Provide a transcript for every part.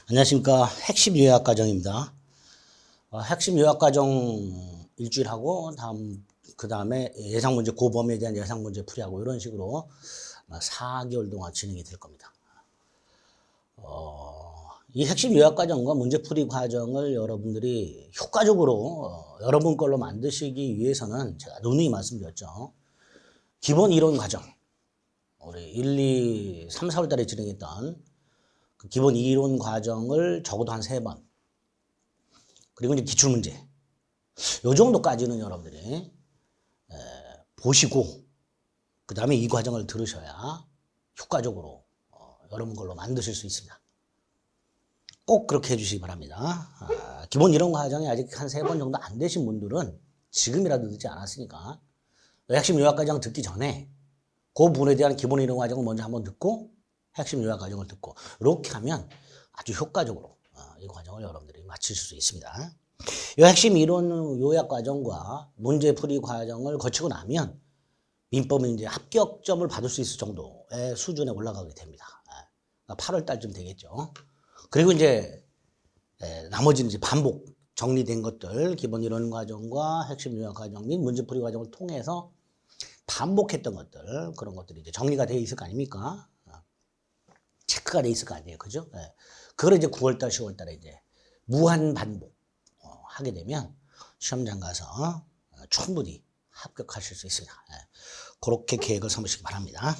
안녕하십니까. 핵심 요약 과정입니다. 핵심 요약 과정 일주일 하고 그 다음에 예상 문제 고범위에 대한 예상 문제 풀이하고 이런 식으로 4개월 동안 진행이 될 겁니다. 이 핵심 요약 과정과 문제 풀이 과정을 여러분들이 효과적으로 여러분 걸로 만드시기 위해서는 제가 누누이 말씀드렸죠. 기본 이론 과정, 우리 1, 2, 3, 4월 달에 진행했던 그 기본 이론 과정을 적어도 한 3번. 그리고 이제 기출문제. 요 정도까지는 여러분들이 보시고, 그 다음에 이 과정을 들으셔야 효과적으로 여러분 걸로 만드실 수 있습니다. 꼭 그렇게 해주시기 바랍니다. 기본 이론 과정이 아직 한 3번 정도 안 되신 분들은 지금이라도 듣지 않았으니까 핵심 요약 과정 듣기 전에 그 부분에 대한 기본 이론 과정을 먼저 한번 듣고 핵심 요약 과정을 듣고 이렇게 하면 아주 효과적으로 이 과정을 여러분들이 마칠 수 있습니다. 이 핵심 이론 요약 과정과 문제풀이 과정을 거치고 나면 민법은 이제 합격점을 받을 수 있을 정도의 수준에 올라가게 됩니다. 8월 달쯤 되겠죠. 그리고 이제 나머지는 이제 반복 정리된 것들 기본 이론 과정과 핵심 요약 과정 및 문제풀이 과정을 통해서 반복했던 것들 그런 것들이 이제 정리가 되어 있을 거 아닙니까? 체크가 돼 있을 거 아니에요. 그죠? 그걸 이제 9월달, 10월달에 이제 무한 반복 하게 되면 시험장 가서 충분히 합격하실 수 있습니다. 그렇게 계획을 삼으시기 바랍니다.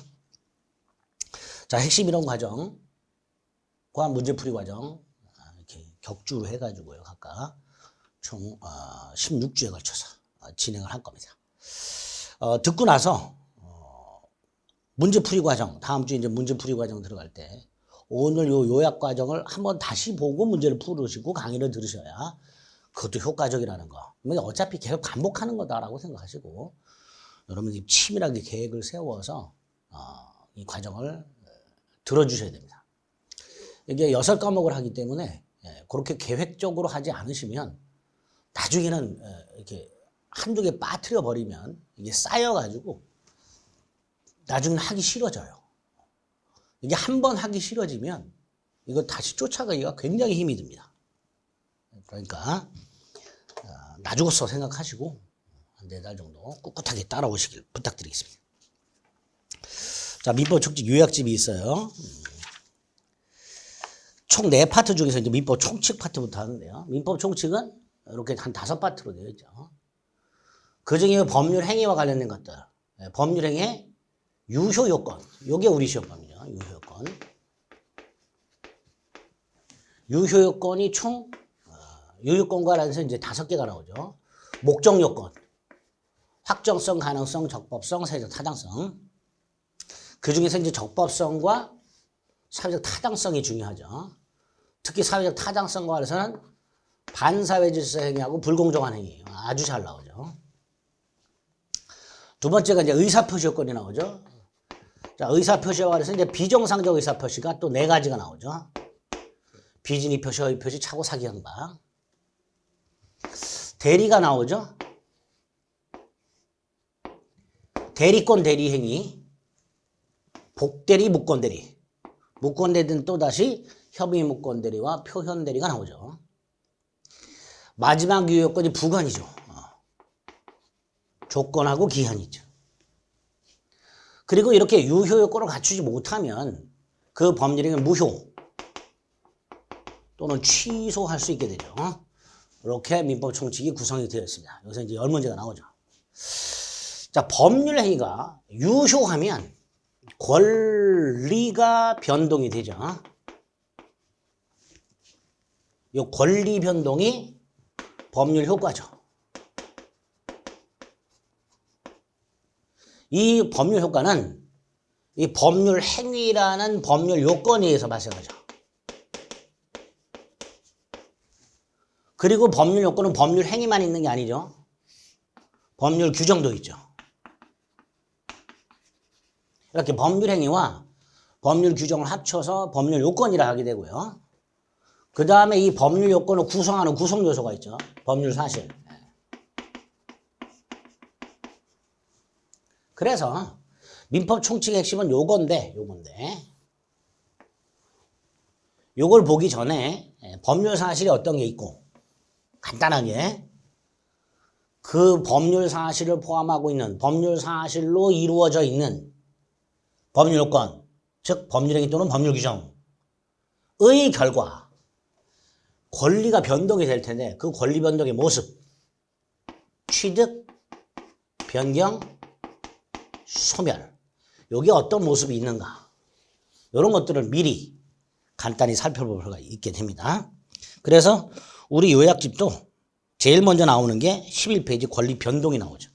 자, 핵심 이론 과정과 문제풀이 과정 이렇게 격주로 해가지고요. 각각 총 16주에 걸쳐서 진행을 할 겁니다. 듣고 나서 문제풀이 과정, 다음 주 이제 문제풀이 과정 들어갈 때 오늘 요 요약 과정을 한번 다시 보고 문제를 풀으시고 강의를 들으셔야 그것도 효과적이라는 거. 어차피 계속 반복하는 거다라고 생각하시고 여러분이 치밀하게 계획을 세워서 이 과정을 들어주셔야 됩니다. 이게 6과목을 하기 때문에 그렇게 계획적으로 하지 않으시면 나중에는 이렇게 한두 개 빠뜨려 버리면 이게 쌓여가지고 나중에 하기 싫어져요. 이게 한 번 하기 싫어지면 이거 다시 쫓아가기가 굉장히 힘이 듭니다. 그러니까 놔주고서 생각하시고 한 4달 정도 꿋꿋하게 따라오시길 부탁드리겠습니다. 자, 민법 총칙 요약집이 있어요. 총 4파트 중에서 이제 민법 총칙 파트부터 하는데요. 민법 총칙은 이렇게 한 5파트로 되어 있죠. 그 중에 법률 행위와 관련된 것들, 법률 행위의 유효 요건, 요게 우리 시험법이죠. 유효 요건. 유효 요건이 총 유효권과라서 이제 5개가 나오죠. 목적 요건, 확정성, 가능성, 적법성, 사회적 타당성. 그 중에서 이제 적법성과 사회적 타당성이 중요하죠. 특히 사회적 타당성과 관해서는 반사회 질서 행위하고 불공정한 행위 아주 잘 나오죠. 두 번째가 이제 의사표시 요건이 나오죠. 자, 의사표시와 관해서 이제 비정상적 의사표시가 또 4가지가 나오죠. 비진의 표시, 허위 표시, 착오, 사기, 강박. 대리가 나오죠. 대리권 대리 행위, 복대리, 무권대리. 무권대리는 또다시 협의 무권대리와 표현대리가 나오죠. 마지막 유효권이 부관이죠. 조건하고 기한이 있죠. 그리고 이렇게 유효 요건을 갖추지 못하면 그 법률행위는 무효 또는 취소할 수 있게 되죠. 이렇게 민법 총칙이 구성이 되어 있습니다. 여기서 이제 10문제가 나오죠. 자, 법률 행위가 유효하면 권리가 변동이 되죠. 이 권리 변동이 법률 효과죠. 이 법률 효과는 이 법률 행위라는 법률 요건에 의해서 발생하죠. 그리고 법률 요건은 법률 행위만 있는 게 아니죠. 법률 규정도 있죠. 이렇게 법률 행위와 법률 규정을 합쳐서 법률 요건이라 하게 되고요. 그 다음에 이 법률 요건을 구성하는 구성 요소가 있죠. 법률 사실. 그래서 민법 총칙의 핵심은 요건데 요걸 보기 전에 법률 사실이 어떤 게 있고 간단하게 그 법률 사실을 포함하고 있는 법률 사실로 이루어져 있는 법률 요건, 즉 법률행위 또는 법률 규정의 결과 권리가 변동이 될 텐데 그 권리 변동의 모습, 취득, 변경, 소멸 여기에 어떤 모습이 있는가 이런 것들을 미리 간단히 살펴볼 필요가 있게 됩니다. 그래서 우리 요약집도 제일 먼저 나오는 게 11페이지 권리 변동이 나오죠.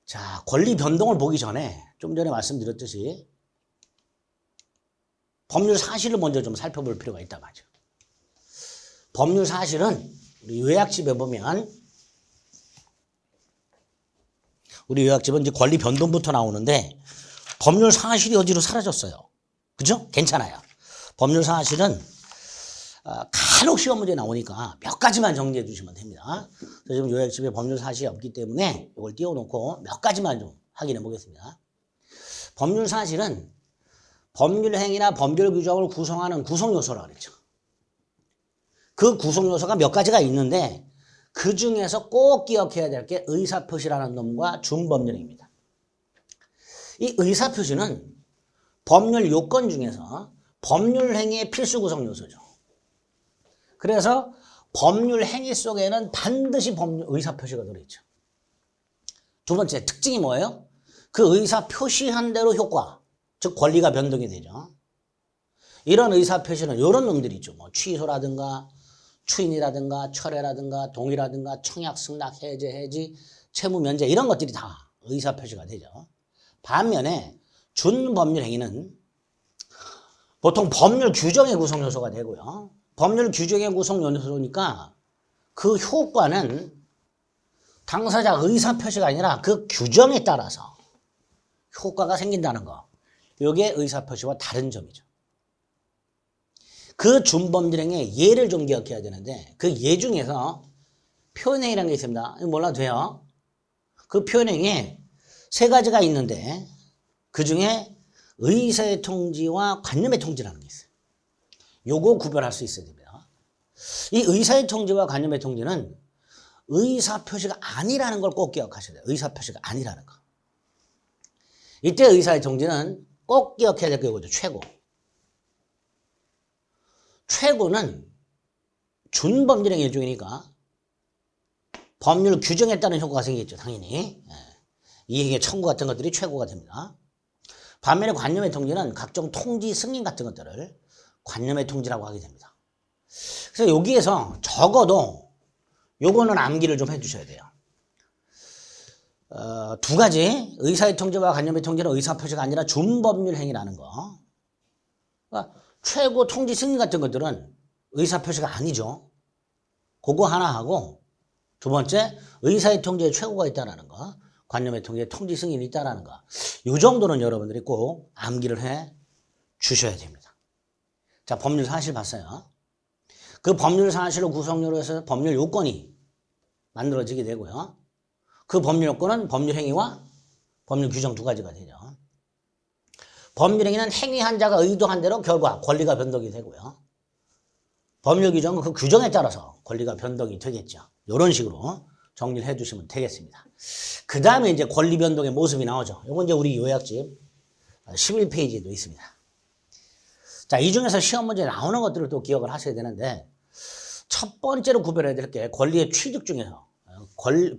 자, 권리 변동을 보기 전에 좀 전에 말씀드렸듯이 법률 사실을 먼저 좀 살펴볼 필요가 있다 말이죠. 법률 사실은 우리 요약집에 보면 우리 요약집은 이제 권리 변동부터 나오는데 법률 사실이 어디로 사라졌어요. 그죠? 괜찮아요. 법률 사실은 간혹 시험 문제 나오니까 몇 가지만 정리해 주시면 됩니다. 그래서 지금 요약집에 법률 사실이 없기 때문에 이걸 띄워놓고 몇 가지만 좀 확인해 보겠습니다. 법률 사실은 법률 행위나 법률 규정을 구성하는 구성 요소라고 그랬죠. 그 구성 요소가 몇 가지가 있는데 그 중에서 꼭 기억해야 될 게 의사표시라는 놈과 준법률행위입니다. 이 의사표시는 법률 요건 중에서 법률 행위의 필수 구성 요소죠. 그래서 법률 행위 속에는 반드시 법률 의사표시가 들어있죠. 두 번째 특징이 뭐예요? 그 의사표시한 대로 효과, 즉 권리가 변동이 되죠. 이런 의사표시는 이런 놈들이 있죠. 뭐 취소라든가 추인이라든가 철회라든가 동의라든가 청약, 승낙, 해제, 해지, 채무 면제 이런 것들이 다 의사표시가 되죠. 반면에 준법률 행위는 보통 법률 규정의 구성 요소가 되고요. 법률 규정의 구성 요소니까 그 효과는 당사자 의사표시가 아니라 그 규정에 따라서 효과가 생긴다는 거. 이게 의사표시와 다른 점이죠. 그 준법률행위의 예를 좀 기억해야 되는데 그 예 중에서 표현행위라는 게 있습니다. 이거 몰라도 돼요. 그 표현행위에 세 가지가 있는데 그 중에 의사의 통지와 관념의 통지라는 게 있어요. 요거 구별할 수 있어야 됩니다. 이 의사의 통지와 관념의 통지는 의사표시가 아니라는 걸 꼭 기억하셔야 돼요. 의사표시가 아니라는 거. 이때 의사의 통지는 꼭 기억해야 될 게 이거죠. 최고. 최고는 준법률행위 일종이니까 법률 규정에 따른 효과가 생기겠죠. 당연히. 이행의 청구 같은 것들이 최고가 됩니다. 반면에 관념의 통지는 각종 통지 승인 같은 것들을 관념의 통지라고 하게 됩니다. 그래서 여기에서 적어도 요거는 암기를 좀 해주셔야 돼요. 두 가지 의사의 통지와 관념의 통지는 의사표시가 아니라 준법률행위라는 거. 그러니까 최고 통지 승인 같은 것들은 의사표시가 아니죠. 그거 하나 하고 두 번째 의사의 통지에 최고가 있다는 거. 관념의 통지에 통지 승인이 있다는 거. 이 정도는 여러분들이 꼭 암기를 해 주셔야 됩니다. 자, 법률 사실 봤어요. 그 법률 사실을 구성료로 해서 법률 요건이 만들어지게 되고요. 그 법률 요건은 법률 행위와 법률 규정 두 가지가 되죠. 법률 행위는 행위한 자가 의도한 대로 결과, 권리가 변동이 되고요. 법률 규정은 그 규정에 따라서 권리가 변동이 되겠죠. 이런 식으로 정리를 해 주시면 되겠습니다. 그 다음에 이제 권리 변동의 모습이 나오죠. 이건 이제 우리 요약집 11페이지에도 있습니다. 자, 이 중에서 시험 문제에 나오는 것들을 또 기억을 하셔야 되는데 첫 번째로 구별해야 될 게 권리의 취득 중에서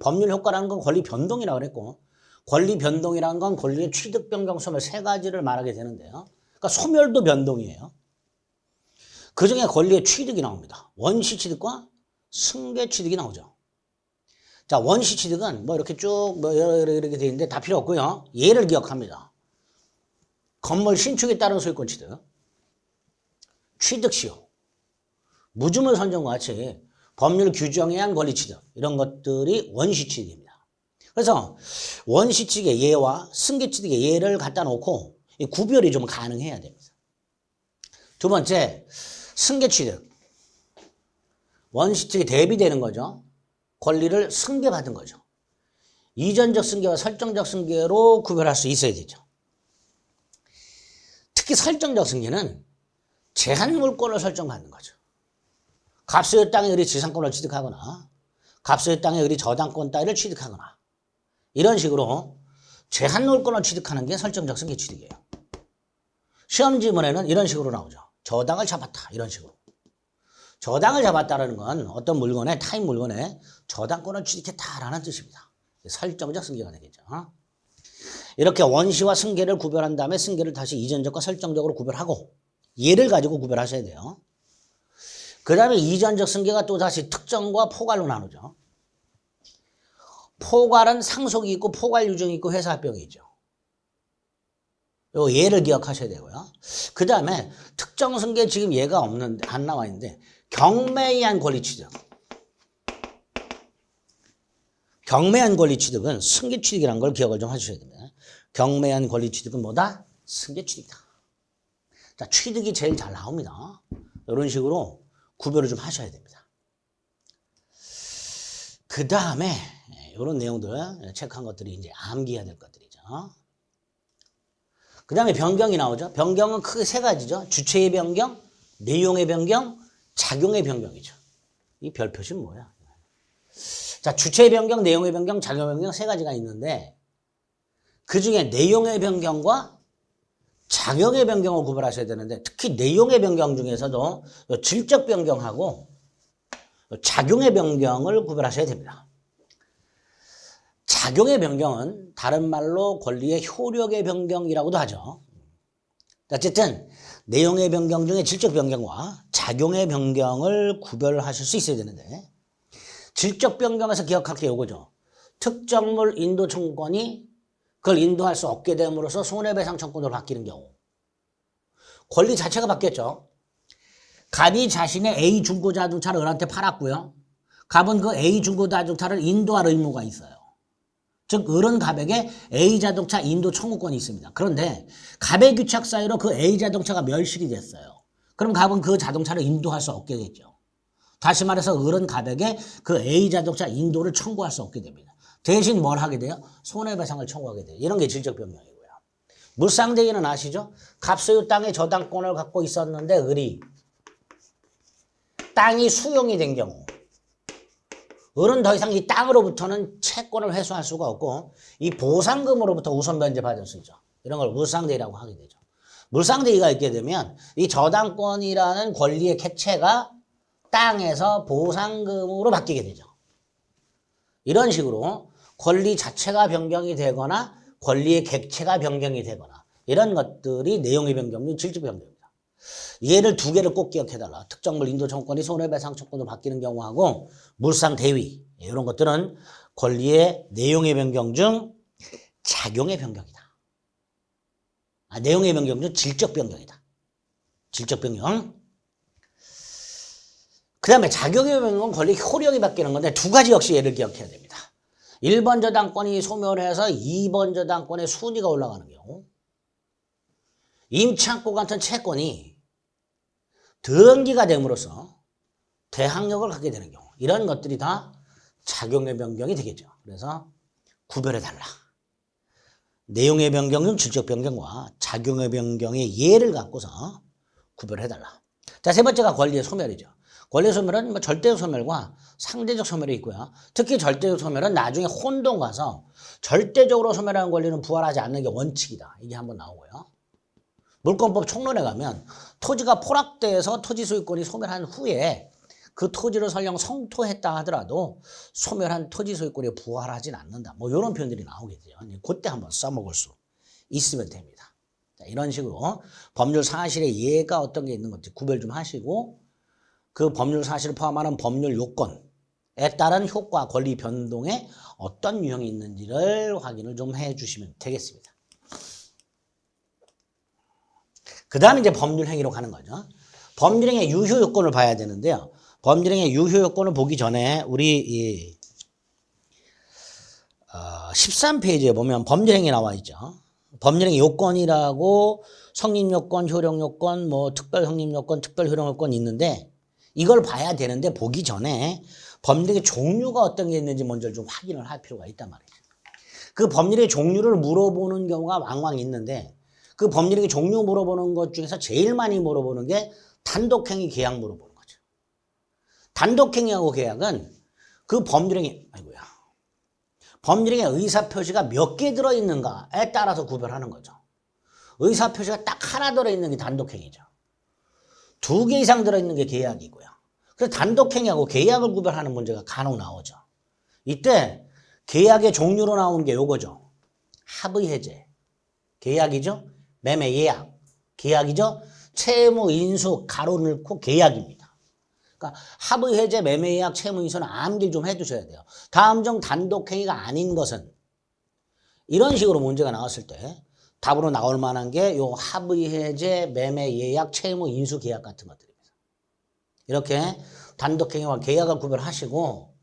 법률 효과라는 건 권리 변동이라고 그랬고 권리 변동이라는 건 권리의 취득, 변경, 소멸 세 가지를 말하게 되는데요. 그러니까 소멸도 변동이에요. 그중에 권리의 취득이 나옵니다. 원시 취득과 승계 취득이 나오죠. 자, 원시 취득은 뭐 이렇게 쭉 뭐 이렇게 되어 있는데 다 필요 없고요. 예를 기억합니다. 건물 신축에 따른 소유권 취득, 취득 시효, 무주물 선정과 같이 법률 규정에 의한 권리 취득 이런 것들이 원시 취득입니다. 그래서 원시 취득의 예와 승계 취득의 예를 갖다 놓고 구별이 좀 가능해야 됩니다. 두 번째, 승계 취득. 원시 취득에 대비되는 거죠. 권리를 승계받은 거죠. 이전적 승계와 설정적 승계로 구별할 수 있어야 되죠. 특히 설정적 승계는 제한 물권을 설정받는 거죠. 갑소유 땅에 의리 지상권을 취득하거나 갑소유 땅에 의리 저당권 따위를 취득하거나 이런 식으로 제한 물권을 취득하는 게 설정적 승계 취득이에요. 시험 지문에는 이런 식으로 나오죠. 저당을 잡았다 이런 식으로. 저당을 잡았다는 건 어떤 물건에 타인 물건에 저당권을 취득했다라는 뜻입니다. 설정적 승계가 되겠죠. 이렇게 원시와 승계를 구별한 다음에 승계를 다시 이전적과 설정적으로 구별하고 얘를 가지고 구별하셔야 돼요. 그 다음에 이전적 승계가 또 다시 특정과 포괄로 나누죠. 포괄은 상속이 있고 포괄 유증이 있고 회사 합병이 있죠. 요 얘를 기억하셔야 되고요. 그 다음에 특정 승계 지금 얘가 없는데 안 나와 있는데 경매에 의한 권리 취득. 경매에 의한 권리 취득은 승계 취득이라는 걸 기억을 좀 해주셔야 됩니다. 경매에 의한 권리 취득은 뭐다? 승계 취득이다. 자, 취득이 제일 잘 나옵니다. 이런 식으로 구별을 좀 하셔야 됩니다. 그 다음에 이런 내용들 체크한 것들이 이제 암기해야 될 것들이죠. 그 다음에 변경이 나오죠. 변경은 크게 세 가지죠. 주체의 변경, 내용의 변경, 작용의 변경이죠. 이 별표시는 뭐야? 자, 주체의 변경, 내용의 변경, 작용의 변경 세 가지가 있는데 그 중에 내용의 변경과 작용의 변경을 구별하셔야 되는데 특히 내용의 변경 중에서도 질적 변경하고 작용의 변경을 구별하셔야 됩니다. 작용의 변경은 다른 말로 권리의 효력의 변경이라고도 하죠. 어쨌든 내용의 변경 중에 질적 변경과 작용의 변경을 구별하실 수 있어야 되는데 질적 변경에서 기억할 게 이거죠. 특정물 인도 청구권이 그걸 인도할 수 없게 됨으로써 손해배상 청구권으로 바뀌는 경우. 권리 자체가 바뀌었죠. 갑이 자신의 A 중고자동차를 을한테 팔았고요. 갑은 그 A 중고자동차를 인도할 의무가 있어요. 즉 을은 갑에게 A자동차 인도 청구권이 있습니다. 그런데 갑의 규착 사유로 그 A자동차가 멸실이 됐어요. 그럼 갑은 그 자동차를 인도할 수 없게 됐죠. 다시 말해서 을은 갑에게 그 A자동차 인도를 청구할 수 없게 됩니다. 대신 뭘 하게 돼요? 손해배상을 청구하게 돼요. 이런 게 질적 변경이고요. 물상대위는 아시죠? 갑소유 땅의 저당권을 갖고 있었는데 을이 땅이 수용이 된 경우 을은 더 이상 이 땅으로부터는 채권을 회수할 수가 없고 이 보상금으로부터 우선 변제받을 수 있죠. 이런 걸 물상대위라고 하게 되죠. 물상대위가 있게 되면 이 저당권이라는 권리의 객체가 땅에서 보상금으로 바뀌게 되죠. 이런 식으로 권리 자체가 변경이 되거나 권리의 객체가 변경이 되거나 이런 것들이 내용의 변경 중 질적 변경입니다. 얘를 두 개를 꼭 기억해달라. 특정물 인도 청구권이 손해배상 청구권으로 바뀌는 경우하고 물상 대위 이런 것들은 권리의 내용의 변경 중 작용의 변경이다. 내용의 변경 중 질적 변경이다. 질적 변경. 그 다음에 작용의 변경은 권리 효력이 바뀌는 건데 두 가지 역시 예를 기억해야 됩니다. 1번 저당권이 소멸해서 2번 저당권의 순위가 올라가는 경우 임차권 같은 채권이 등기가 됨으로써 대항력을 갖게 되는 경우 이런 것들이 다 작용의 변경이 되겠죠. 그래서 구별해달라. 내용의 변경 중 질적 변경과 작용의 변경의 예를 갖고서 구별해달라. 자, 세 번째가 권리의 소멸이죠. 권리 소멸은 뭐 절대적 소멸과 상대적 소멸이 있고요. 특히 절대적 소멸은 나중에 혼동 가서 절대적으로 소멸하는 권리는 부활하지 않는 게 원칙이다. 이게 한번 나오고요. 물권법 총론에 가면 토지가 포락돼서 토지 소유권이 소멸한 후에 그 토지를 설령 성토했다 하더라도 소멸한 토지 소유권이 부활하진 않는다. 뭐 이런 표현들이 나오게 돼요. 그때 한번 써먹을 수 있으면 됩니다. 자, 이런 식으로 법률 사실의 예가 어떤 게 있는 건지 구별 좀 하시고 그 법률 사실을 포함하는 법률 요건에 따른 효과, 권리 변동에 어떤 유형이 있는지를 확인을 좀 해주시면 되겠습니다. 그 다음에 이제 법률행위로 가는 거죠. 법률행위 유효 요건을 봐야 되는데요. 법률행위 유효 요건을 보기 전에 우리 13페이지에 보면 법률행위 나와 있죠. 법률행위 요건이라고 성립요건, 효력요건, 뭐 특별성립요건, 특별효력요건이 있는데 이걸 봐야 되는데 보기 전에 법률의 종류가 어떤 게 있는지 먼저 좀 확인을 할 필요가 있단 말이에요. 그 법률의 종류를 물어보는 경우가 왕왕 있는데 그 법률행위 종류 물어보는 것 중에서 제일 많이 물어보는 게 단독행위 계약 물어보는 거죠. 단독행위하고 계약은 그 법률행위, 법률행위 의사표시가 몇 개 들어있는가에 따라서 구별하는 거죠. 의사표시가 딱 하나 들어있는 게 단독행위죠. 2개 이상 들어있는 게 계약이고요. 그래서 단독행위하고 계약을 구별하는 문제가 간혹 나오죠. 이때 계약의 종류로 나오는 게 요거죠. 합의해제, 계약이죠. 매매 예약, 계약이죠. 채무 인수 가로 넣고 계약입니다. 그러니까 합의해제, 매매 예약, 채무 인수는 암기를 좀 해두셔야 돼요. 다음 중 단독행위가 아닌 것은 이런 식으로 문제가 나왔을 때 답으로 나올 만한 게 요 합의해제, 매매 예약, 채무 인수 계약 같은 것들입니다. 이렇게 단독행위와 계약을 구별하시고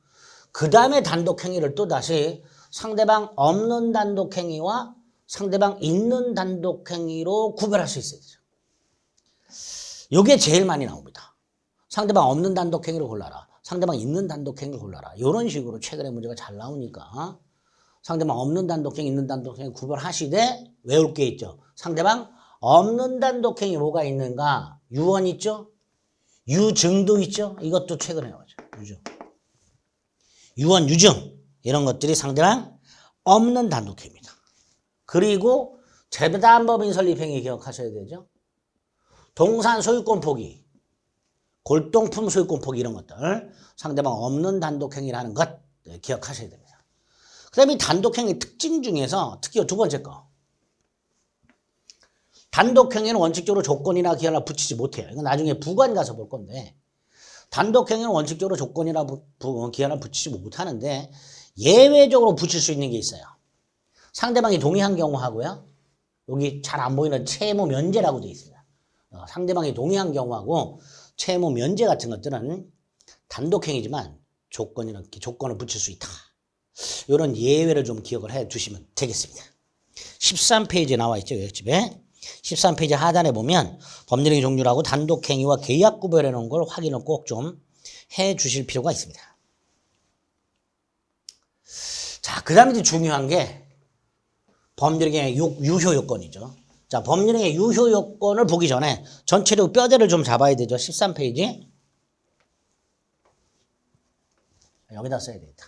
그 다음에 단독행위를 또다시 상대방 없는 단독행위와 상대방 있는 단독행위로 구별할 수 있어야 되죠. 이게 제일 많이 나옵니다. 상대방 없는 단독행위를 골라라. 상대방 있는 단독행위를 골라라. 이런 식으로 최근에 문제가 잘 나오니까 상대방 없는 단독행위, 있는 단독행위 구별하시되 외울 게 있죠. 상대방 없는 단독행위 뭐가 있는가? 유언 있죠? 유증도 있죠? 이것도 최근에 나오죠. 유증. 유언, 유증 이런 것들이 상대방 없는 단독행위입니다. 그리고 재배담법인 설립행위 기억하셔야 되죠. 동산 소유권 포기, 골동품 소유권 포기 이런 것들 상대방 없는 단독행위라는 것 기억하셔야 됩니다. 그 다음에 단독행위 특징 중에서 특히 두 번째 거. 단독행위는 원칙적으로 조건이나 기한을 붙이지 못해요. 이건 나중에 부관 가서 볼 건데 단독행위는 원칙적으로 조건이나 기한을 붙이지 못하는데 예외적으로 붙일 수 있는 게 있어요. 상대방이 동의한 경우 하고요. 여기 잘 안 보이는 채무 면제라고 되어 있습니다. 상대방이 동의한 경우하고 채무 면제 같은 것들은 단독행위지만 조건을 붙일 수 있다. 이런 예외를 좀 기억을 해 두시면 되겠습니다. 13페이지에 나와 있죠. 요약집에. 13페이지 하단에 보면 법률행위 종류라고 단독행위와 계약 구별해 놓은 걸 확인을 꼭 좀 해 주실 필요가 있습니다. 자, 그 다음에 중요한 게 법률행위 유효 요건이죠. 자, 법률행위 유효 요건을 보기 전에 전체적으로 뼈대를 좀 잡아야 되죠. 13페이지. 여기다 써야 되겠다.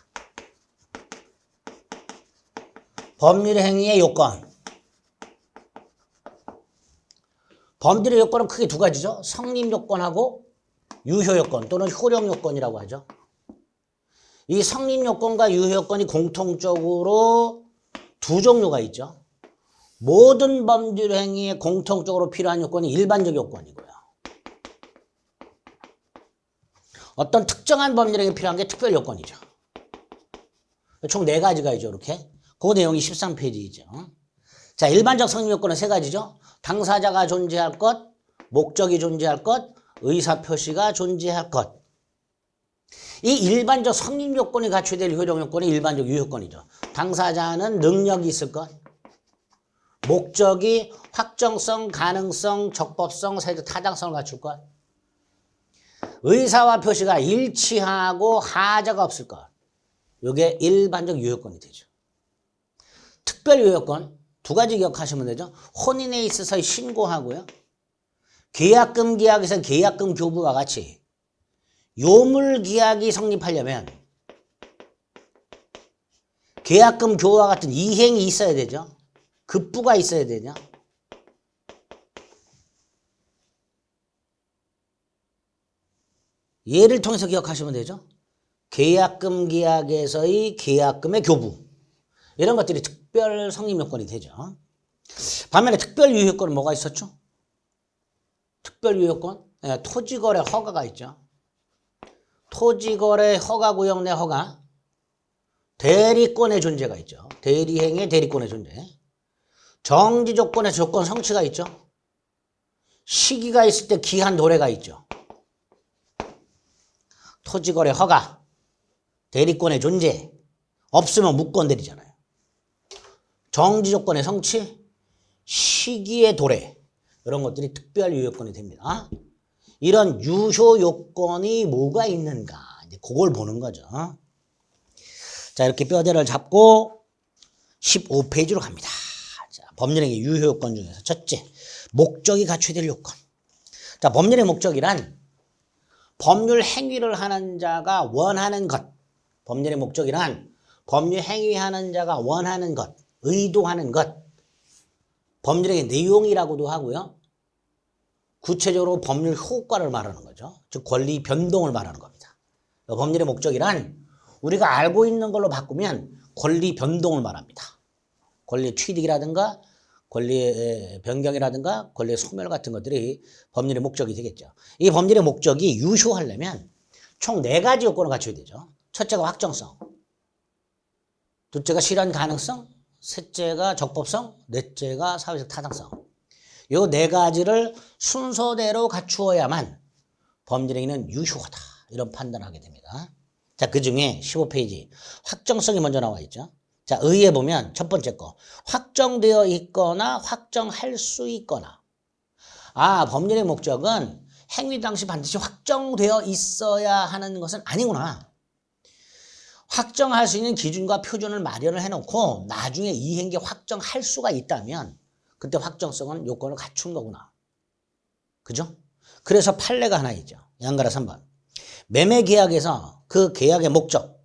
법률행위의 요건. 법률의 요건은 크게 두 가지죠. 성립 요건하고 유효 요건 또는 효력 요건이라고 하죠. 이 성립 요건과 유효 요건이 공통적으로 두 종류가 있죠. 모든 법률 행위에 공통적으로 필요한 요건이 일반적 요건이고요. 어떤 특정한 법률 행위에 필요한 게 특별 요건이죠. 총 4가지가 있죠. 이렇게. 그 내용이 13페이지이죠. 자, 일반적 성립 요건은 3가지죠. 당사자가 존재할 것, 목적이 존재할 것, 의사표시가 존재할 것. 이 일반적 성립 요건이 갖춰야 될 효력 요건이 일반적 유효건이죠. 당사자는 능력이 있을 것, 목적이 확정성, 가능성, 적법성, 사회적 타당성을 갖출 것, 의사와 표시가 일치하고 하자가 없을 것. 이게 일반적 유효건이 되죠. 특별 유효건 2가지 기억하시면 되죠. 혼인에 있어서의 신고하고요. 계약금 계약에서 계약금 교부와 같이 요물 계약이 성립하려면 계약금 교부와 같은 이행이 있어야 되죠. 급부가 있어야 되죠. 예를 통해서 기억하시면 되죠. 계약금 계약에서의 계약금의 교부 이런 것들이 특별 성립 요건이 되죠. 반면에 특별 유효 요건은 뭐가 있었죠? 특별 유효 요건 토지거래 허가가 있죠. 토지거래 허가 구역 내 허가, 대리권의 존재가 있죠. 대리행의 대리권의 존재, 정지 조건의 조건 성취가 있죠. 시기가 있을 때 기한 도래가 있죠. 토지거래 허가, 대리권의 존재, 없으면 무권 대리잖아요. 정지 조건의 성취, 시기의 도래 이런 것들이 특별 유효건이 됩니다. 이런 유효 요건이 뭐가 있는가 이제 그걸 보는 거죠. 자, 이렇게 뼈대를 잡고 15페이지로 갑니다. 자, 법률행위 유효 요건 중에서 첫째, 목적이 갖춰야 될 요건. 자, 법률의 목적이란 법률 행위를 하는 자가 원하는 것. 법률의 목적이란 법률 행위하는 자가 원하는 것, 의도하는 것. 법률의 내용이라고도 하고요. 구체적으로 법률 효과를 말하는 거죠. 즉 권리 변동을 말하는 겁니다. 법률의 목적이란 우리가 알고 있는 걸로 바꾸면 권리 변동을 말합니다. 권리 취득이라든가 권리의 변경이라든가 권리의 소멸 같은 것들이 법률의 목적이 되겠죠. 이 법률의 목적이 유효하려면 총 4가지 요건을 갖춰야 되죠. 첫째가 확정성, 둘째가 실현 가능성, 셋째가 적법성, 넷째가 사회적 타당성. 이 4가지를 순서대로 갖추어야만 법률행위는 유효하다. 이런 판단을 하게 됩니다. 자, 그 중에 15페이지 확정성이 먼저 나와 있죠. 자, 의에 보면 첫 번째 거 확정되어 있거나 확정할 수 있거나. 아, 법률의 목적은 행위 당시 반드시 확정되어 있어야 하는 것은 아니구나. 확정할 수 있는 기준과 표준을 마련을 해놓고 나중에 이 행위 확정할 수가 있다면 그때 확정성은 요건을 갖춘 거구나. 그죠? 그래서 판례가 하나 있죠. 양가라 3번. 매매 계약에서 그 계약의 목적의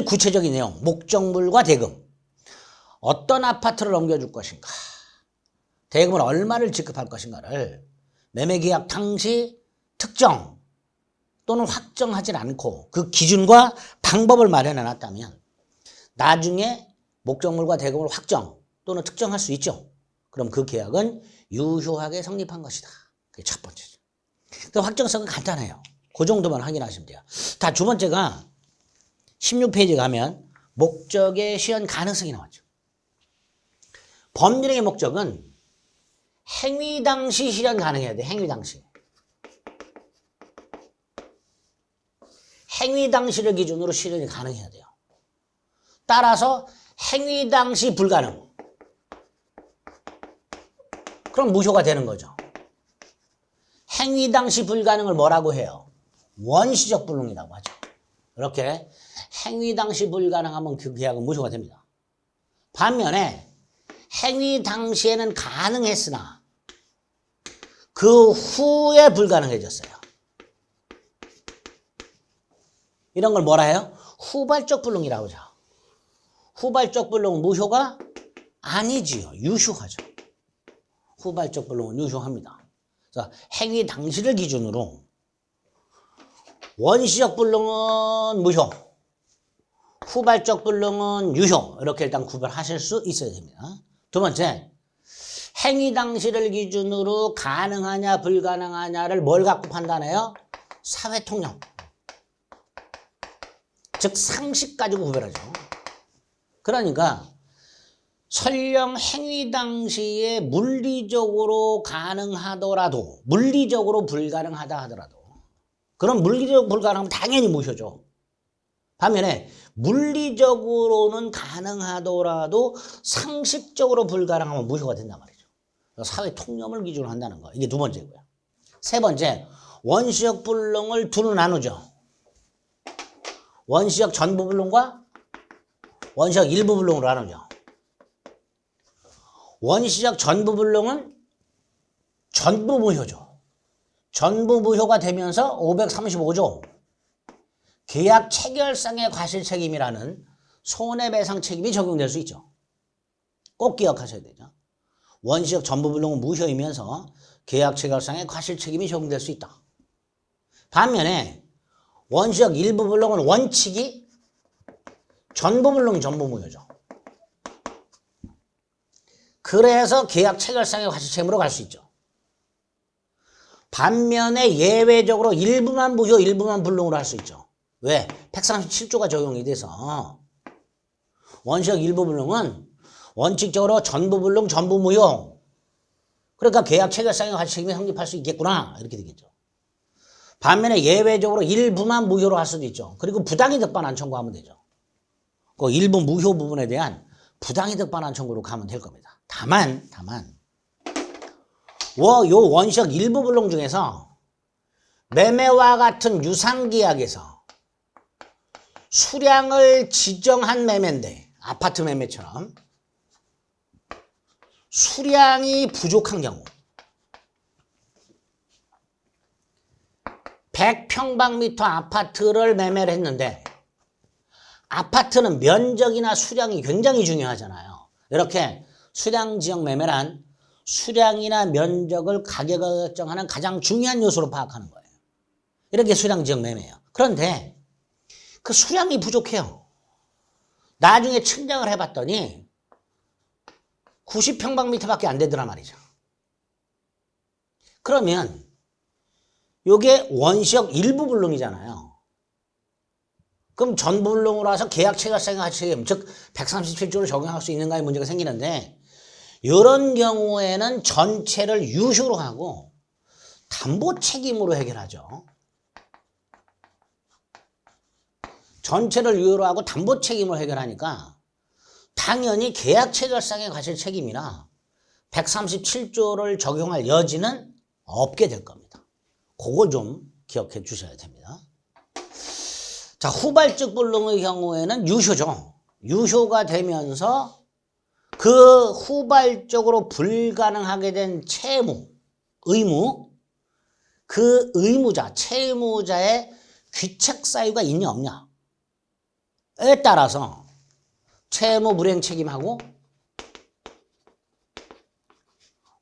구체적인 내용, 목적물과 대금. 어떤 아파트를 넘겨줄 것인가, 대금을 얼마를 지급할 것인가를 매매 계약 당시 특정 또는 확정하지 않고 그 기준과 방법을 마련해 놨다면 나중에 목적물과 대금을 확정 또는 특정할 수 있죠. 그럼 그 계약은 유효하게 성립한 것이다. 그게 첫 번째죠. 그 확정성은 간단해요. 그 정도만 확인하시면 돼요. 다 두 번째가 16페이지 가면 목적의 실현 가능성이 나왔죠. 법률행위 목적은 행위 당시 실현 가능해야 돼. 행위 당시. 행위 당시를 기준으로 실현이 가능해야 돼요. 따라서 행위 당시 불가능. 그럼 무효가 되는 거죠. 행위 당시 불가능을 뭐라고 해요? 원시적 불능이라고 하죠. 이렇게 행위 당시 불가능하면 그 계약은 무효가 됩니다. 반면에 행위 당시에는 가능했으나 그 후에 불가능해졌어요. 이런 걸 뭐라 해요? 후발적 불능이라고 하죠. 후발적 불능은 무효가 아니지요. 유효하죠. 후발적 불능은 유효합니다. 그래서 행위 당시를 기준으로 원시적 불능은 무효, 후발적 불능은 유효. 이렇게 일단 구별하실 수 있어야 됩니다. 두 번째, 행위 당시를 기준으로 가능하냐 불가능하냐를 뭘 갖고 판단해요? 사회통념. 즉 상식 가지고 구별하죠. 그러니까 설령 행위 당시에 물리적으로 가능하더라도 물리적으로 불가능하다 하더라도 그럼 물리적 불가능하면 당연히 무효죠. 반면에 물리적으로는 가능하더라도 상식적으로 불가능하면 무효가 된단 말이죠. 사회통념을 기준으로 한다는 거. 이게 두 번째고요. 세 번째, 원시적 불능을 두로 나누죠. 원시적 전부 불능과 원시적 일부 불능으로 나누죠. 원시적 전부 불능은 전부 무효죠. 전부 무효가 되면서 535조 계약 체결상의 과실책임이라는 손해배상 책임이 적용될 수 있죠. 꼭 기억하셔야 되죠. 원시적 전부 불능은 무효이면서 계약 체결상의 과실책임이 적용될 수 있다. 반면에 원시적 일부 불능은 원칙이 전부 불능 전부 무효죠. 그래서 계약 체결상의 과실책임으로 갈 수 있죠. 반면에 예외적으로 일부만 무효, 일부만 불능으로 할 수 있죠. 왜? 137조가 적용이 돼서 원시적 일부 불능은 원칙적으로 전부 불능, 전부 무효. 그러니까 계약 체결상의 과실책임이 성립할 수 있겠구나. 이렇게 되겠죠. 반면에 예외적으로 일부만 무효로 할 수도 있죠. 그리고 부당이득 반환 청구하면 되죠. 그 일부 무효 부분에 대한 부당이득 반환 청구로 가면 될 겁니다. 다만 요 원시적 일부 불능 중에서 매매와 같은 유상계약에서 수량을 지정한 매매인데 아파트 매매처럼 수량이 부족한 경우 100평방미터 아파트를 매매를 했는데 아파트는 면적이나 수량이 굉장히 중요하잖아요. 이렇게 수량 지역 매매란 수량이나 면적을 가격을 결정하는 가장 중요한 요소로 파악하는 거예요. 이렇게 수량 지역 매매예요. 그런데 그 수량이 부족해요. 나중에 측량을 해봤더니 90평방미터밖에 안 되더란 말이죠. 그러면 요게 원시역 일부 불능이잖아요. 그럼 전부 불능으로 와서 계약 체결상의 가치 책임, 즉 137조를 적용할 수 있는가의 문제가 생기는데 이런 경우에는 전체를 유효로 하고 담보 책임으로 해결하죠. 전체를 유효로 하고 담보 책임으로 해결하니까 당연히 계약 체결상의 과실 책임이나 137조를 적용할 여지는 없게 될 겁니다. 그걸 좀 기억해 주셔야 됩니다. 자, 후발적 불능의 경우에는 유효죠. 유효가 되면서 그 후발적으로 불가능하게 된 채무, 의무, 그 의무자, 채무자의 귀책 사유가 있냐 없냐에 따라서 채무 불이행 책임하고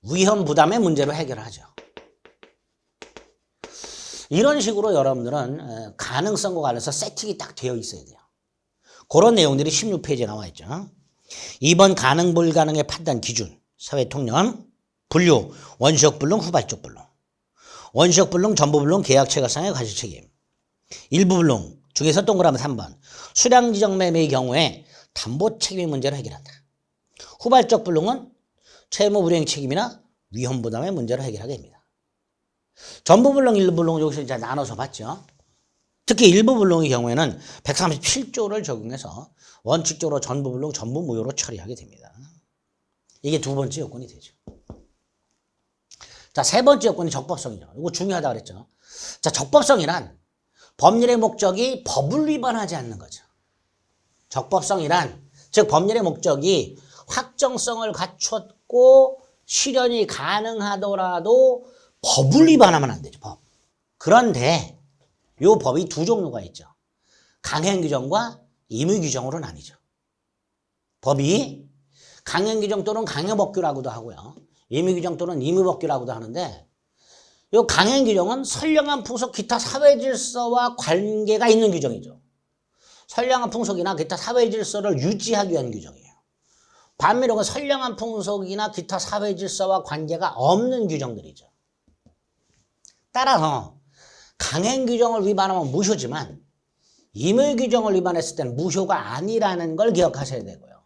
위험 부담의 문제로 해결하죠. 이런 식으로 여러분들은 가능성과 관련해서 세팅이 딱 되어 있어야 돼요. 그런 내용들이 16페이지에 나와 있죠. 2번 가능 불가능의 판단 기준, 사회통념, 분류, 원시적 불능, 후발적 불능. 원시적 불능, 전부 불능, 계약 체결상의 과실책임. 일부 불능 중에서 동그라미 3번. 수량 지정 매매의 경우에 담보 책임 문제를 해결한다. 후발적 불능은 채무 불이행 책임이나 위험 부담의 문제를 해결하게 됩니다. 전부 불능, 일부 불능 여기서 이제 나눠서 봤죠. 특히 일부 불능의 경우에는 137조를 적용해서 원칙적으로 전부 불능, 전부 무효로 처리하게 됩니다. 이게 두 번째 요건이 되죠. 자, 세 번째 요건이 적법성이죠. 이거 중요하다고 그랬죠. 자, 적법성이란 법률의 목적이 법을 위반하지 않는 거죠. 적법성이란 즉 법률의 목적이 확정성을 갖췄고 실현이 가능하더라도 법을 위반하면 안 되죠. 법. 그런데 이 법이 두 종류가 있죠. 강행규정과 임의규정으로 나뉘죠. 법이 강행규정 또는 강행법규라고도 하고요. 임의규정 또는 임의법규라고도 하는데 이 강행규정은 선량한 풍속 기타 사회질서와 관계가 있는 규정이죠. 선량한 풍속이나 기타 사회질서를 유지하기 위한 규정이에요. 반면에 선량한 풍속이나 기타 사회질서와 관계가 없는 규정들이죠. 따라서 강행규정을 위반하면 무효지만 임의규정을 위반했을 때는 무효가 아니라는 걸 기억하셔야 되고요.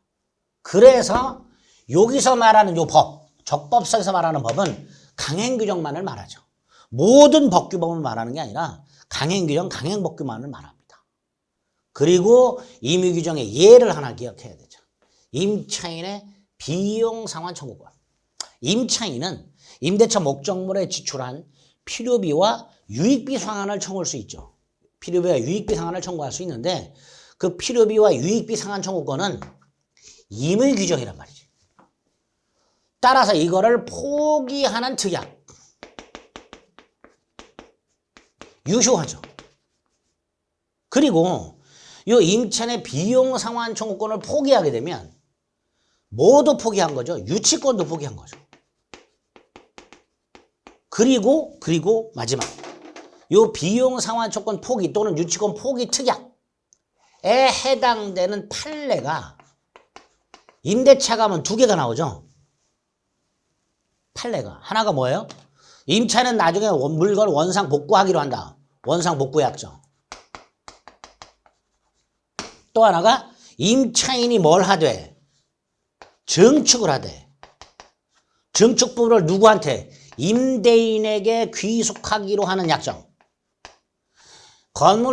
그래서 여기서 말하는 이 법, 적법성에서 말하는 법은 강행규정만을 말하죠. 모든 법규법을 말하는 게 아니라 강행규정, 강행법규만을 말합니다. 그리고 임의규정의 예를 하나 기억해야 되죠. 임차인의 비용상환 청구권. 임차인은 임대차 목적물에 지출한 필요비와 유익비 상환을 청구할 수 있죠. 필요비와 유익비 상환을 청구할 수 있는데 그 필요비와 유익비 상환 청구권은 임의규정이란 말이지. 따라서 이거를 포기하는 특약. 유효하죠. 그리고 이 임차인의 비용 상환 청구권을 포기하게 되면 모두 포기한 거죠. 유치권도 포기한 거죠. 그리고 마지막 이 비용 상환 청구권 포기 또는 유치권 포기 특약에 해당되는 판례가 임대차 가면 두 개가 나오죠. 판례가 하나가 뭐예요? 임차인은 나중에 물건 원상 복구하기로 한다. 원상 복구 약정. 또 하나가 임차인이 뭘 하되 증축을 하되 증축 부분을 누구한테? 임대인에게 귀속하기로 하는 약정.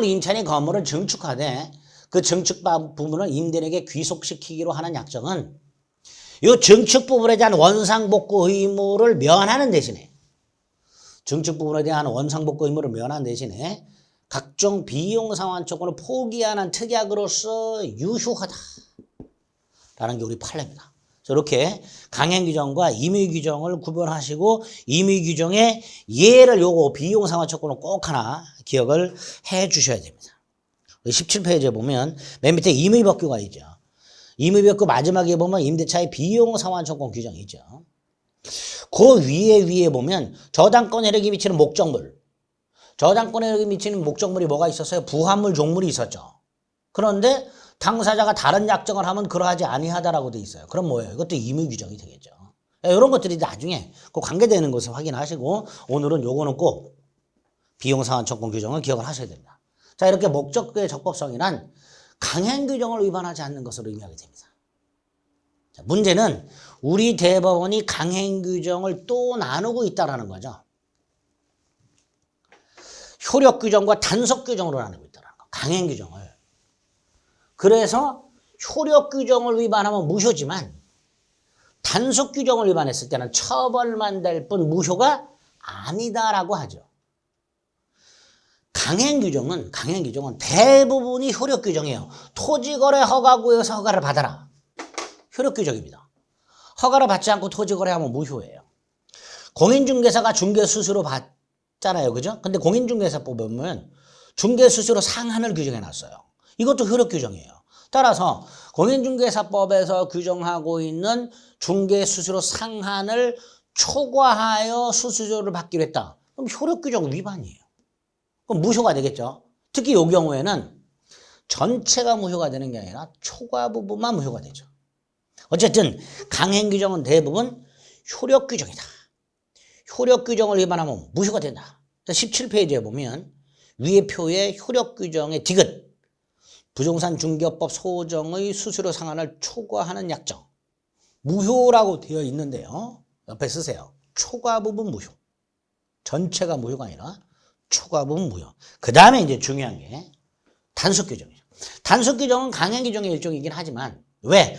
임차인이 건물을 증축하되 그 증축 부분을 임대인에게 귀속시키기로 하는 약정은 이 증축 부분에 대한 원상복구 의무를 면하는 대신에 증축 부분에 대한 원상복구 의무를 면하는 대신에 각종 비용 상환 조건을 포기하는 특약으로서 유효하다. 라는 게 우리 판례입니다. 이렇게 강행 규정과 임의 규정을 구별하시고 임의 규정의 예를 요거 비용상환 척구는 꼭 하나 기억을 해 주셔야 됩니다. 17페이지에 보면 맨 밑에 임의 법규가 있죠. 임의 법규 마지막에 보면 임대차의 비용상환 척구 규정이 있죠. 그 위에 보면 저당권 혜택이 미치는 목적물. 저당권 혜택이 미치는 목적물이 뭐가 있었어요? 부합물, 종물이 있었죠. 그런데 당사자가 다른 약정을 하면 그러하지 아니하다라고 돼 있어요. 그럼 뭐예요? 이것도 임의 규정이 되겠죠. 이런 것들이 나중에 꼭 관계되는 것을 확인하시고 오늘은 요거는 꼭 비용상환 척구 규정을 기억을 하셔야 됩니다. 자, 이렇게 목적의 적법성이란 강행 규정을 위반하지 않는 것으로 의미하게 됩니다. 자, 문제는 우리 대법원이 강행 규정을 또 나누고 있다는 거죠. 효력 규정과 단속 규정으로 나누고 있다는 거. 강행 규정을. 그래서 효력 규정을 위반하면 무효지만 단속 규정을 위반했을 때는 처벌만 될 뿐 무효가 아니다라고 하죠. 강행 규정은 대부분이 효력 규정이에요. 토지거래 허가구에서 허가를 받아라. 효력 규정입니다. 허가를 받지 않고 토지거래하면 무효예요. 공인중개사가 중개수수료 받잖아요. 그죠? 근데 공인중개사법에 보면 중개수수료 상한을 규정해놨어요. 이것도 효력 규정이에요. 따라서 공인중개사법에서 규정하고 있는 중개수수료 상한을 초과하여 수수료를 받기로 했다. 그럼 효력 규정 위반이에요. 그럼 무효가 되겠죠. 특히 이 경우에는 전체가 무효가 되는 게 아니라 초과 부분만 무효가 되죠. 어쨌든 강행 규정은 대부분 효력 규정이다. 효력 규정을 위반하면 무효가 된다. 17페이지에 보면 위의 표에 효력 규정의 디귿 부동산 중개업법 소정의 수수료 상한을 초과하는 약정 무효라고 되어 있는데요. 옆에 쓰세요. 초과 부분 무효. 전체가 무효가 아니라 초과 부분 무효. 그 다음에 이제 중요한 게 단속 규정이죠. 단속 규정은 강행 규정의 일종이긴 하지만 왜?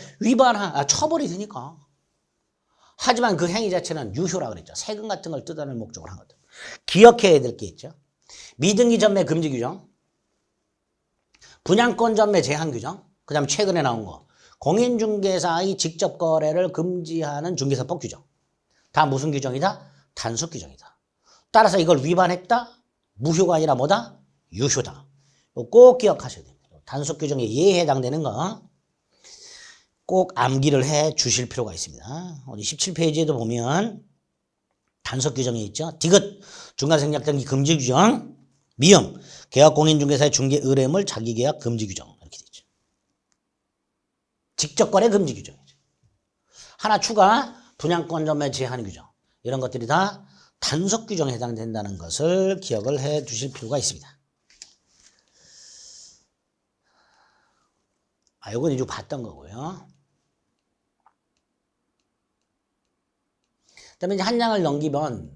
처벌이 되니까. 하지만 그 행위 자체는 유효라 그랬죠. 세금 같은 걸 뜯어낼 목적으로 한 것들. 기억해야 될 게 있죠. 미등기 전매 금지 규정, 분양권 전매 제한 규정, 그 다음에 최근에 나온 거 공인중개사의 직접 거래를 금지하는 중개사법 규정. 다 무슨 규정이다? 단속 규정이다. 따라서 이걸 위반했다? 무효가 아니라 뭐다? 유효다. 꼭 기억하셔야 됩니다. 단속 규정에 예에 해당되는 거 꼭 암기를 해 주실 필요가 있습니다. 17페이지에도 보면 단속 규정이 있죠. 디귿 중간생략등기 금지 규정, 미음 계약공인중개사의 중개 의뢰물 자기계약 금지 규정 이렇게 되어 있죠. 직접거래 금지 규정이죠. 하나 추가 분양권 전매 제한 규정 이런 것들이 다 단속 규정에 해당된다는 것을 기억을 해 주실 필요가 있습니다. 이건 이제 봤던 거고요. 그다음에 이제 한 장을 넘기면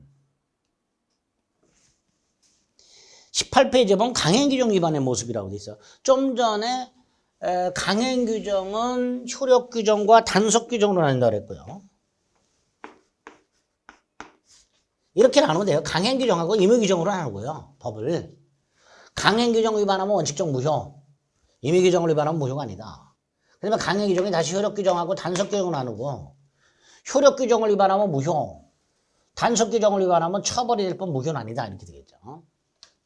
18페이지에 보면 강행규정 위반의 모습이라고 돼 있어요. 좀 전에 강행규정은 효력규정과 단속규정으로 나눈다고 그랬고요. 이렇게 나누면 돼요. 강행규정하고 임의규정으로 나누고요. 법을. 강행규정 위반하면 원칙적 무효. 임의규정을 위반하면 무효가 아니다. 그러면 강행규정이 다시 효력규정하고 단속규정으로 나누고 효력규정을 위반하면 무효. 단속규정을 위반하면 처벌이 될 뿐 무효는 아니다. 이렇게 되겠죠.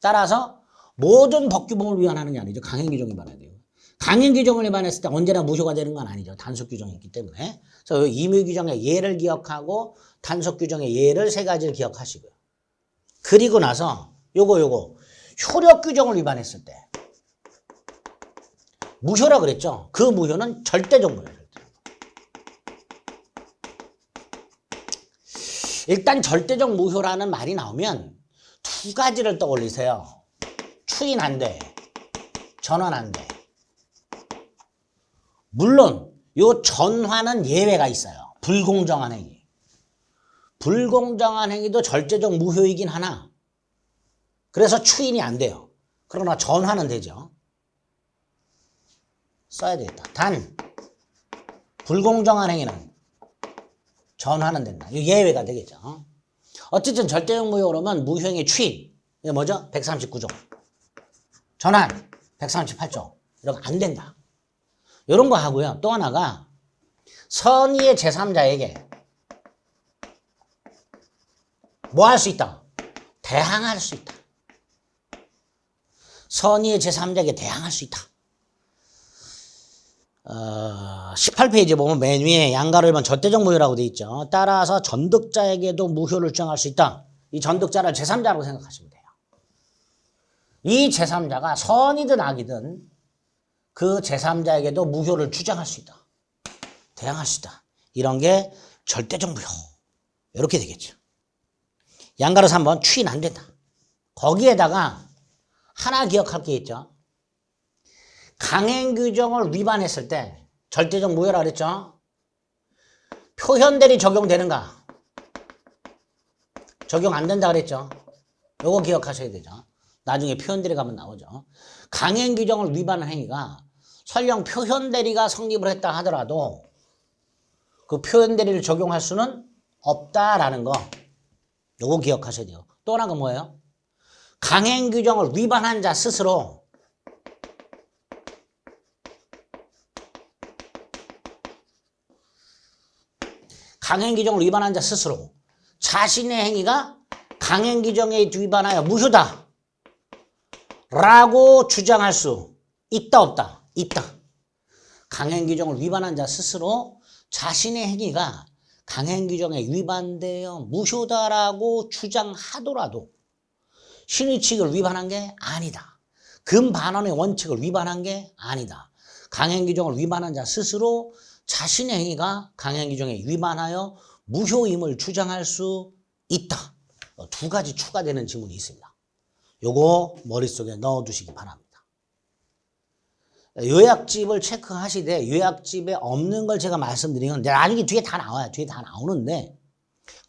따라서 모든 법규범을 위반하는 게 아니죠. 강행규정 위반해야 돼요. 강행규정을 위반했을 때 언제나 무효가 되는 건 아니죠. 단속규정이 있기 때문에. 그래서 임의규정의 예를 기억하고 단속규정의 예를 세 가지를 기억하시고요. 그리고 나서 요거 효력규정을 위반했을 때 무효라 그랬죠. 그 무효는 절대적 무효예요. 일단 절대적 무효라는 말이 나오면 두 가지를 떠올리세요. 추인 안 돼. 전환 안 돼. 물론 요 전환은 예외가 있어요. 불공정한 행위. 불공정한 행위도 절대적 무효이긴 하나 그래서 추인이 안 돼요. 그러나 전환은 되죠. 써야 되겠다. 단 불공정한 행위는 전환은 된다. 이거 예외가 되겠죠. 어쨌든 절대적 무효 그러면 무효행위 추인. 이게 뭐죠? 139조. 전환 138조. 이런 거 안 된다. 이런 거 하고요. 또 하나가 선의의 제3자에게 뭐 할 수 있다? 대항할 수 있다. 선의의 제3자에게 대항할 수 있다. 18페이지 보면 맨 위에 양가를 본 절대적 무효라고 되어 있죠. 따라서 전득자에게도 무효를 주장할 수 있다. 이 전득자를 제3자라고 생각하시면 돼요. 이 제3자가 선이든 악이든 그 제3자에게도 무효를 주장할 수 있다. 대항할 수 있다. 이런 게 절대적 무효. 이렇게 되겠죠. 양가로 3번 추인 안 된다. 거기에다가 하나 기억할 게 있죠. 강행 규정을 위반했을 때 절대적 무효라 그랬죠. 표현들이 적용되는가? 적용 안 된다 그랬죠. 요거 기억하셔야 되죠. 나중에 표현대리 가면 나오죠. 강행 규정을 위반한 행위가 설령 표현대리가 성립을 했다 하더라도 그 표현대리를 적용할 수는 없다라는 거. 요거 기억하셔야 돼요. 또 하나가 뭐예요? 강행 규정을 위반한 자 스스로 강행 규정을 위반한 자 스스로 자신의 행위가 강행 규정에 위반하여 무효다 라고 주장할 수 있다 없다? 있다. 강행 규정을 위반한 자 스스로 자신의 행위가 강행 규정에 위반되어 무효다라고 주장하더라도 신의칙을 위반한 게 아니다. 금반원의 원칙을 위반한 게 아니다. 강행 규정을 위반한 자 스스로 자신의 행위가 강행 규정에 위반하여 무효임을 주장할 수 있다. 두 가지 추가되는 지문이 있습니다. 요거 머릿속에 넣어두시기 바랍니다. 요약집을 체크하시되 요약집에 없는 걸 제가 말씀드린 건 나중에 뒤에 다 나와요. 뒤에 다 나오는데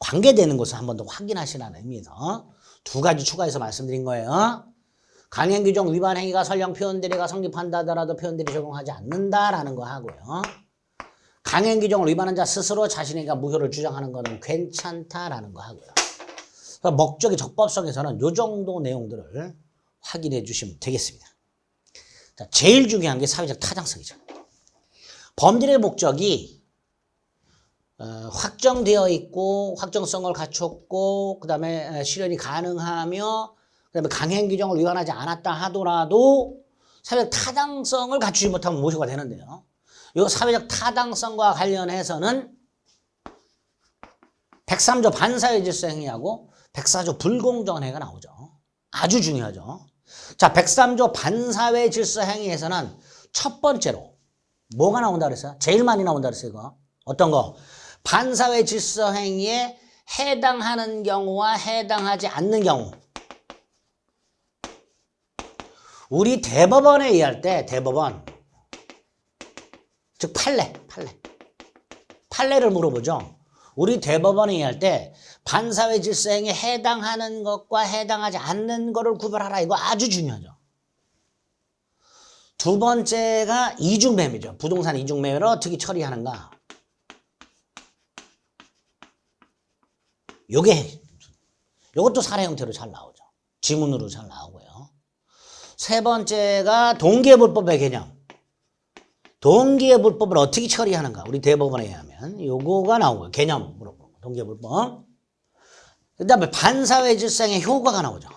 관계되는 것을 한 번 더 확인하시라는 의미에서 두 가지 추가해서 말씀드린 거예요. 강행 규정 위반 행위가 설령 표현대리가 성립한다 하더라도 표현대리 적용하지 않는다라는 거 하고요. 강행 규정을 위반한 자 스스로 자신에게 무효를 주장하는 것은 괜찮다라는 거 하고요. 목적의 적법성에서는 이 정도 내용들을 확인해 주시면 되겠습니다. 자, 제일 중요한 게 사회적 타당성이죠. 범죄의 목적이 확정되어 있고 확정성을 갖췄고 그 다음에 실현이 가능하며 그 다음에 강행 규정을 위반하지 않았다 하더라도 사회적 타당성을 갖추지 못하면 무효가 되는데요. 이 사회적 타당성과 관련해서는 103조 반사회 질서 행위하고 104조 불공정한 행위가 나오죠. 아주 중요하죠. 자, 103조 반사회 질서 행위에서는 첫 번째로 뭐가 나온다 그랬어요? 제일 많이 나온다 그랬어요, 이거. 어떤 거? 반사회 질서 행위에 해당하는 경우와 해당하지 않는 경우. 우리 대법원에 의할 때 대법원 즉 판례를 물어보죠. 우리 대법원에 의할 때 반사회 질서 행위에 해당하는 것과 해당하지 않는 것을 구별하라. 이거 아주 중요하죠. 두 번째가 이중매매죠. 부동산 이중매매를 어떻게 처리하는가. 요것도 사례 형태로 잘 나오죠. 지문으로 잘 나오고요. 세 번째가 동기부불법의 개념. 동기부불법을 어떻게 처리하는가. 우리 대법원에 의하면 요거가 나오고요. 개념 물어보고 동기부불법. 그 다음에 반사회 질서의 효과가 나오죠.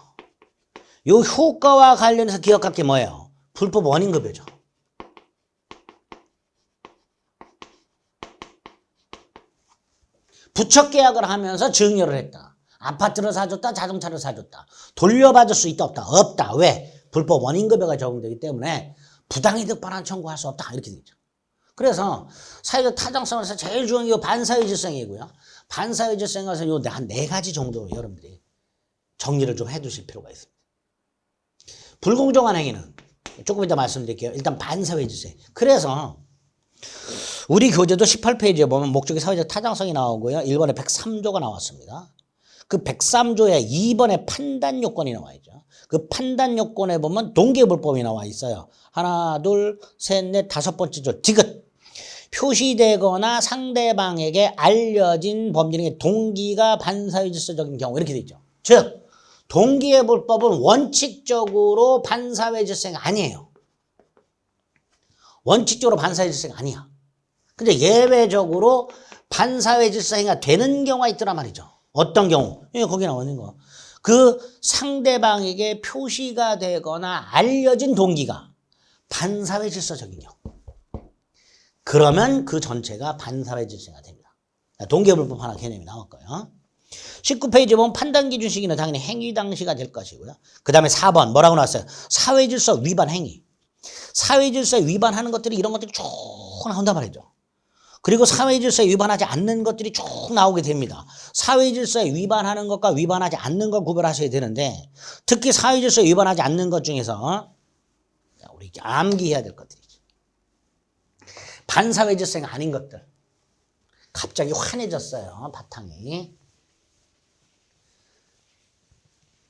요 효과와 관련해서 기억할 게 뭐예요? 불법 원인급여죠. 부착 계약을 하면서 증여를 했다. 아파트를 사줬다. 자동차를 사줬다. 돌려받을 수 있다. 없다. 없다. 왜? 불법 원인급여가 적용되기 때문에 부당이득 반환 청구할 수 없다. 이렇게 되죠. 그래서 사회적 타당성에서 제일 중요한 게 반사회 질서행위고요. 반사회 질서행위에서 요 한 4가지 정도 여러분들이 정리를 좀 해두실 필요가 있습니다. 불공정한 행위는 조금 이따 말씀드릴게요. 일단 반사회 질서행위. 그래서 우리 교재도 18페이지에 보면 목적의 사회적 타당성이 나오고요. 1번에 103조가 나왔습니다. 그 103조에 2번에 판단 요건이 나와 있죠. 그 판단 요건에 보면 동기부불법이 나와 있어요. 하나, 둘, 셋, 넷, 5번째 디귿. 표시되거나 상대방에게 알려진 범죄 등의 동기가 반사회 질서적인 경우 이렇게 돼 있죠. 즉 동기의 불법은 원칙적으로 반사회 질서가 아니에요. 원칙적으로 반사회 질서가 아니야. 근데 예외적으로 반사회 질서 행위가 되는 경우가 있더란 말이죠. 어떤 경우? 거기 나와 있는 거. 그 상대방에게 표시가 되거나 알려진 동기가 반사회 질서적인 경우. 그러면 그 전체가 반사회 질서가 됩니다. 동계불법 하나 개념이 나올 거예요. 19페이지 보면 판단 기준 시기는 당연히 행위 당시가 될 것이고요. 그 다음에 4번 뭐라고 나왔어요? 사회 질서 위반 행위. 사회 질서에 위반하는 것들이 이런 것들이 쭉 나온단 말이죠. 그리고 사회 질서에 위반하지 않는 것들이 쭉 나오게 됩니다. 사회 질서에 위반하는 것과 위반하지 않는 것 구별하셔야 되는데 특히 사회 질서에 위반하지 않는 것 중에서 우리 암기해야 될 것들이죠. 반사회 질서가 아닌 것들. 갑자기 환해졌어요. 바탕이.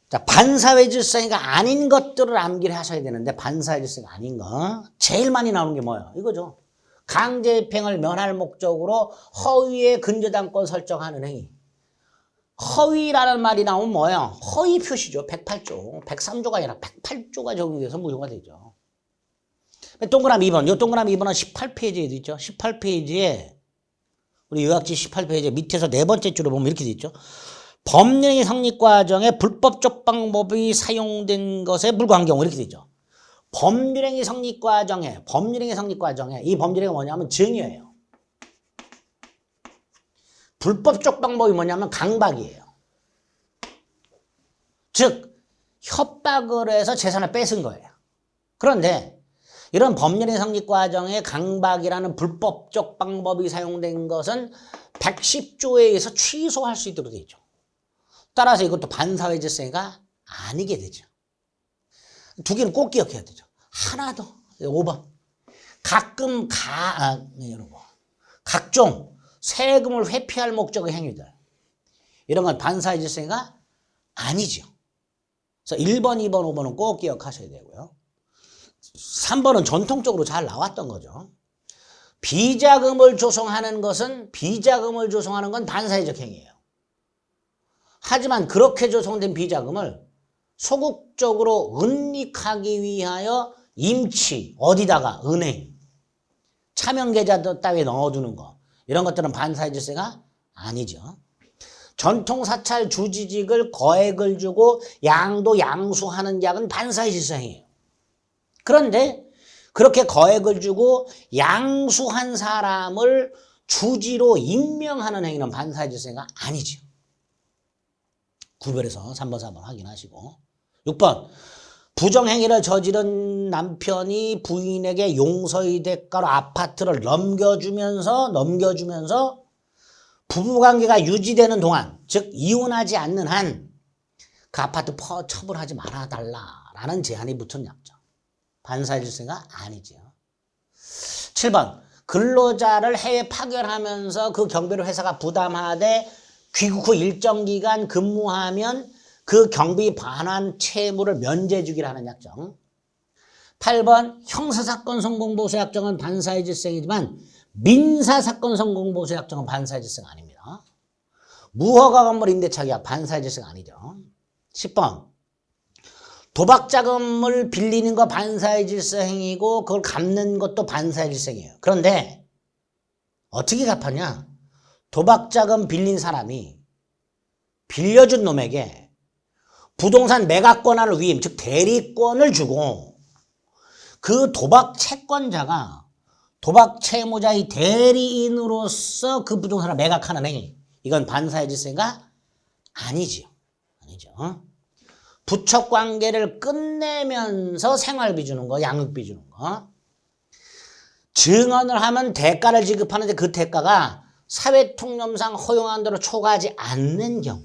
자, 반사회 질서가 아닌 것들을 암기를 하셔야 되는데 반사회 질서가 아닌 거 제일 많이 나오는 게 뭐예요? 이거죠. 강제집행을 면할 목적으로 허위의 근저당권 설정하는 행위. 허위라는 말이 나오면 뭐예요? 허위 표시죠. 108조. 103조가 아니라 108조가 적용돼서 무효가 되죠. 동그라미 2번. 이 동그라미 2번은 18페이지에 있죠. 18페이지에 우리 요약지 18페이지 밑에서 네 번째 줄을 보면 이렇게 돼 있죠. 법령의 성립 과정에 불법적 방법이 사용된 것에 불과한 경우 이렇게 돼 있죠. 법률행위 성립 과정에 이 법률행위가 뭐냐면 증여예요. 불법적 방법이 뭐냐면 강박이에요. 즉 협박을 해서 재산을 뺏은 거예요. 그런데 이런 법률행위 성립 과정에 강박이라는 불법적 방법이 사용된 것은 110조에 의해서 취소할 수 있도록 되어 있죠. 따라서 이것도 반사회 질서가 아니게 되죠. 두 개는 꼭 기억해야 되죠. 하나 더 5번 가끔 각종 세금을 회피할 목적의 행위들 이런 건 반사회 질서가 아니죠. 그래서 1번, 2번, 5번은 꼭 기억하셔야 되고요. 3번은 전통적으로 잘 나왔던 거죠. 비자금을 조성하는 건 반사회적 행위예요. 하지만 그렇게 조성된 비자금을 소극적으로 은닉하기 위하여 임치, 어디다가 은행, 차명계좌 따위에 넣어두는 거 이런 것들은 반사회 질서가 아니죠. 전통사찰 주지직을 거액을 주고 양도 양수하는 약은 반사회 질서 행위예요. 그런데 그렇게 거액을 주고 양수한 사람을 주지로 임명하는 행위는 반사회 질서가 아니죠. 구별해서 3번, 4번 확인하시고 6번 부정행위를 저지른 남편이 부인에게 용서의 대가로 아파트를 넘겨주면서 부부관계가 유지되는 동안 즉 이혼하지 않는 한 그 아파트 처분하지 말아달라라는 제한이 붙은 약정. 반사회 질서가 아니죠. 7번 근로자를 해외 파견하면서 그 경비를 회사가 부담하되 귀국 후 일정 기간 근무하면 그 경비 반환 채무를 면제해 주기를 하는 약정. 8번 형사사건 성공보수 약정은 반사회 질서이지만 민사사건 성공보수 약정은 반사회 질서가 아닙니다. 무허가 건물 임대차 계약 반사회 질서가 아니죠. 10번 도박자금을 빌리는 거 반사회 질서 행위고 그걸 갚는 것도 반사회 질서 행위예요. 그런데 어떻게 갚았냐? 도박자금 빌린 사람이 빌려준 놈에게 부동산 매각 권한을 위임, 즉 대리권을 주고 그 도박 채권자가 도박 채무자의 대리인으로서 그 부동산을 매각하는 행위. 이건 반사회 질서가 아니죠. 부척 관계를 끝내면서 생활비 주는 거, 양육비 주는 거. 증언을 하면 대가를 지급하는데 그 대가가 사회통념상 허용한 대로 초과하지 않는 경우.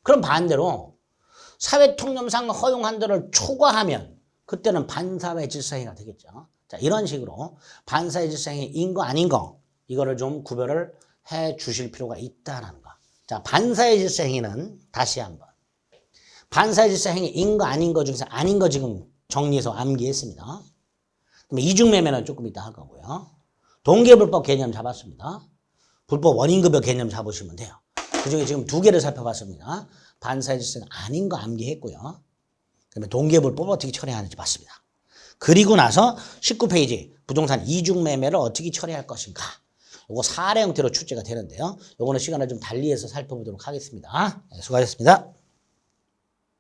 그럼 반대로 사회통념상 허용한 대로 초과하면 그때는 반사회 질서행위가 되겠죠. 자, 이런 식으로 반사회 질서행위인 거 아닌 거 이거를 좀 구별을 해 주실 필요가 있다는 거. 자, 반사회 질서행위는 다시 한번 반사회 질서행위인 거 아닌 거 중에서 아닌 거 지금 정리해서 암기했습니다. 이중매매는 조금 이따 할 거고요. 동계불법 개념 잡았습니다. 불법 원인급여 개념 잡으시면 돼요. 그중에 지금 두 개를 살펴봤습니다. 반사회 질서가 아닌 거 암기했고요. 그다음에 동계불법 어떻게 처리하는지 봤습니다. 그리고 나서 19페이지 부동산 이중 매매를 어떻게 처리할 것인가. 요거 사례 형태로 출제가 되는데요. 요거는 시간을 좀 달리해서 살펴보도록 하겠습니다. 네, 수고하셨습니다.